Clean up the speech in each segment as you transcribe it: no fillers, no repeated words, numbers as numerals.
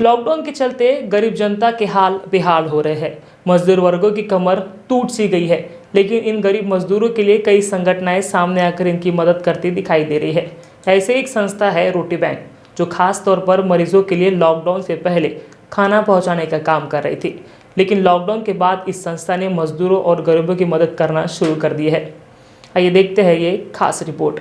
Lockdown के चलते गरीब जनता के हाल बेहाल हो रहे हैं। मजदूर वर्गों की कमर टूट सी गई है, लेकिन इन गरीब मजदूरों के लिए कई संगठनाएं सामने आकर इनकी मदद करती दिखाई दे रही है। ऐसे एक संस्था है रोटी बैंक, जो खास तौर पर मरीजों के लिए लॉकडाउन से पहले खाना पहुंचाने का काम कर रही थी। लेकिन लॉकडाउन के बाद इस संस्था ने मजदूरों और गरीबों की मदद करना शुरू कर दी है। आइए देखते हैं ये खास रिपोर्ट।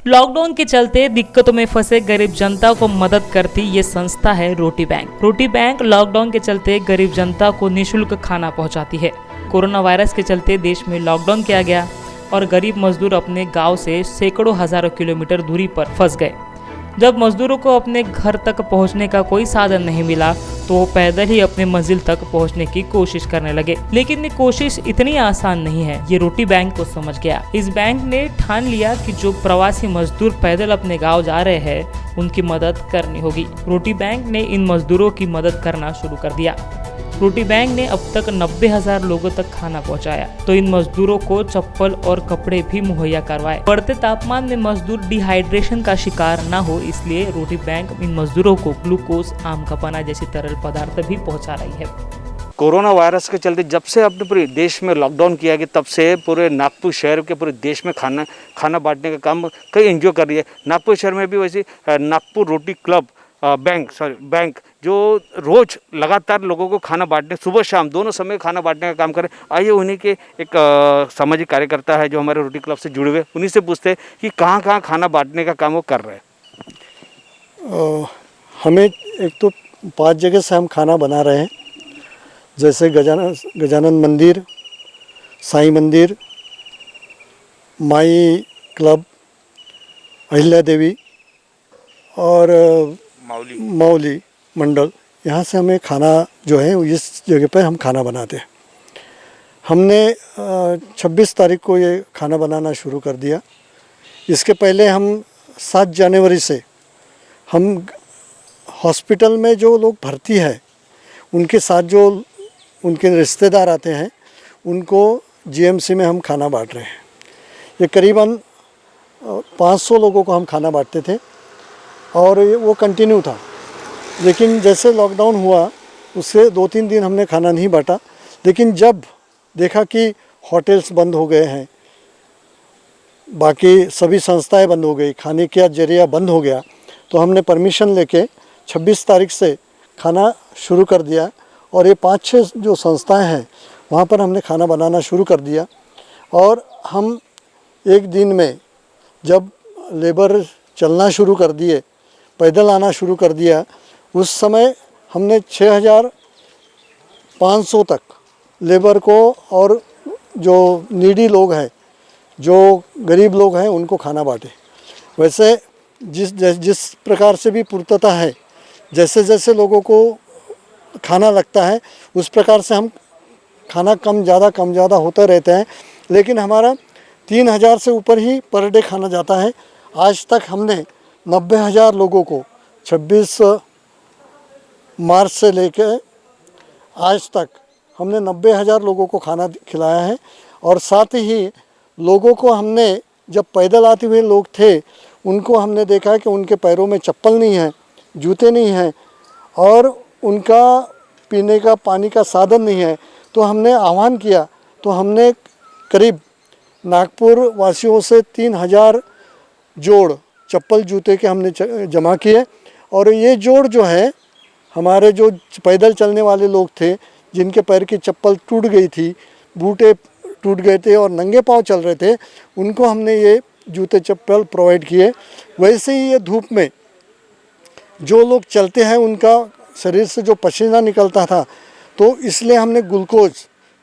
लॉकडाउन के चलते दिक्कतों में फंसे गरीब जनता को मदद करती ये संस्था है रोटी बैंक। रोटी बैंक लॉकडाउन के चलते गरीब जनता को निःशुल्क खाना पहुंचाती है। कोरोना वायरस के चलते देश में लॉकडाउन किया गया और गरीब मजदूर अपने गांव से सैकड़ों हजारों किलोमीटर दूरी पर फंस गए। जब मजदूरों को अपने घर तक पहुंचने का कोई साधन नहीं मिला तो वो पैदल ही अपने मंजिल तक पहुंचने की कोशिश करने लगे। लेकिन ये कोशिश इतनी आसान नहीं है, ये रोटी बैंक को समझ गया। इस बैंक ने ठान लिया कि जो प्रवासी मजदूर पैदल अपने गांव जा रहे हैं उनकी मदद करनी होगी। रोटी बैंक ने इन मजदूरों की मदद करना शुरू कर दिया। रोटी बैंक ने अब तक 90,000 लोगों तक खाना पहुंचाया, तो इन मजदूरों को चप्पल और कपड़े भी मुहैया करवाए। बढ़ते तापमान में मजदूर डिहाइड्रेशन का शिकार न हो, इसलिए रोटी बैंक इन मजदूरों को ग्लूकोज, आम का पन्ना जैसी तरल पदार्थ भी पहुंचा रही है। कोरोना वायरस के चलते जब से अपने पूरे देश में लॉकडाउन किया गया, तब से पूरे नागपुर शहर के पूरे देश में खाना बांटने का काम कई एनजीओ कर रही है। नागपुर शहर में भी वैसे नागपुर रोटी क्लब बैंक जो रोज लगातार लोगों को खाना बांटने, सुबह शाम दोनों समय खाना बांटने का काम करे। आइए उन्हीं के एक सामाजिक कार्यकर्ता है जो हमारे रोटी क्लब से जुड़े हुए, उन्हीं से पूछते हैं कि कहाँ कहाँ खाना बांटने का काम वो कर रहे हैं। हमें एक तो 5 जगह से हम खाना बना रहे हैं, जैसे गजानन मंदिर, साईं मंदिर, माई क्लब, अहिल्या देवी और मौली मंडल, यहाँ से हमें खाना जो है इस जगह पर हम खाना बनाते हैं। हमने 26 तारीख को ये खाना बनाना शुरू कर दिया। इसके पहले हम 7 जनवरी से हम हॉस्पिटल में जो लोग भर्ती है उनके साथ जो उनके रिश्तेदार आते हैं उनको जीएमसी में हम खाना बांट रहे हैं। ये करीबन 500 लोगों को हम खाना बांटते थे और वो कंटिन्यू था। लेकिन जैसे लॉकडाउन हुआ उससे 2-3 दिन हमने खाना नहीं बांटा। लेकिन जब देखा कि होटल्स बंद हो गए हैं, बाकी सभी संस्थाएं बंद हो गई, खाने का जरिया बंद हो गया, तो हमने परमिशन लेके 26 तारीख से खाना शुरू कर दिया। और ये 5-6 जो संस्थाएं हैं वहाँ पर हमने खाना बनाना शुरू कर दिया। और हम एक दिन में जब लेबर चलना शुरू कर दिए, पैदल आना शुरू कर दिया, उस समय हमने 6,500 तक लेबर को और जो नीडी लोग हैं, जो गरीब लोग हैं, उनको खाना बांटे। वैसे जिस प्रकार से भी पूर्तता है जैसे जैसे लोगों को खाना लगता है उस प्रकार से हम खाना कम ज़्यादा होता रहते हैं, लेकिन हमारा 3,000 से ऊपर ही पर डे खाना जाता है। आज तक हमने 90,000 लोगों को 26 मार्च से लेकर आज तक हमने 90,000 लोगों को खाना खिलाया है। और साथ ही लोगों को हमने, जब पैदल आते हुए लोग थे उनको हमने देखा कि उनके पैरों में चप्पल नहीं है, जूते नहीं हैं और उनका पीने का पानी का साधन नहीं है, तो हमने आह्वान किया। तो हमने करीब नागपुर वासियों से 3,000 जोड़ चप्पल जूते के हमने जमा किए। और ये जोड़ जो है हमारे जो पैदल चलने वाले लोग थे जिनके पैर की चप्पल टूट गई थी, बूटे टूट गए थे और नंगे पांव चल रहे थे, उनको हमने ये जूते चप्पल प्रोवाइड किए। वैसे ही ये धूप में जो लोग चलते हैं उनका शरीर से जो पसीना निकलता था, तो इसलिए हमने ग्लूकोज,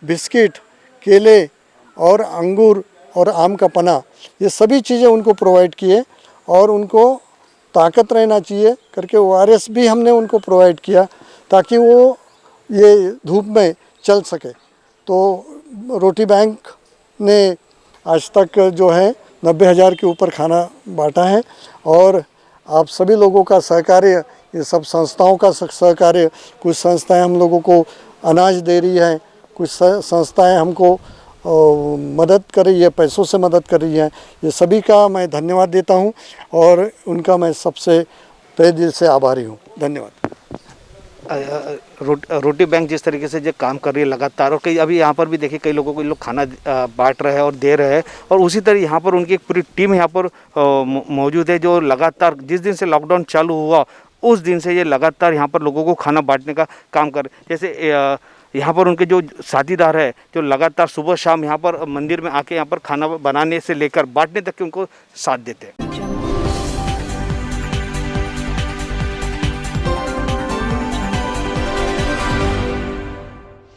बिस्किट, केले और अंगूर और आम का पना, ये सभी चीज़ें उनको प्रोवाइड किए। और उनको ताकत रहना चाहिए करके ORS भी हमने उनको प्रोवाइड किया ताकि वो ये धूप में चल सके। तो रोटी बैंक ने आज तक जो है 90,000 के ऊपर खाना बांटा है। और आप सभी लोगों का सहकार्य, ये सब संस्थाओं का सहकार्य, कुछ संस्थाएं हम लोगों को अनाज दे रही हैं, कुछ संस्थाएं हमको मदद कर रही है, पैसों से मदद कर रही है। ये सभी का मैं धन्यवाद देता हूं और उनका मैं सबसे तहे दिल से आभारी हूं। धन्यवाद। रोटी बैंक जिस तरीके से जो काम कर रही है लगातार, और कई अभी यहाँ पर भी देखिए कई लोगों को लोग खाना बांट रहे हैं और दे रहे हैं, और उसी तरह यहाँ पर उनकी एक पूरी टीम यहाँ पर मौजूद है जो लगातार जिस दिन से लॉकडाउन चालू हुआ उस दिन से ये लगातार यहाँ पर लोगों को खाना बांटने का काम कर। जैसे यहाँ पर उनके जो साथीदार है जो लगातार सुबह शाम यहाँ पर मंदिर में आके यहाँ पर खाना बनाने से लेकर बांटने तक के उनको साथ देते हैं।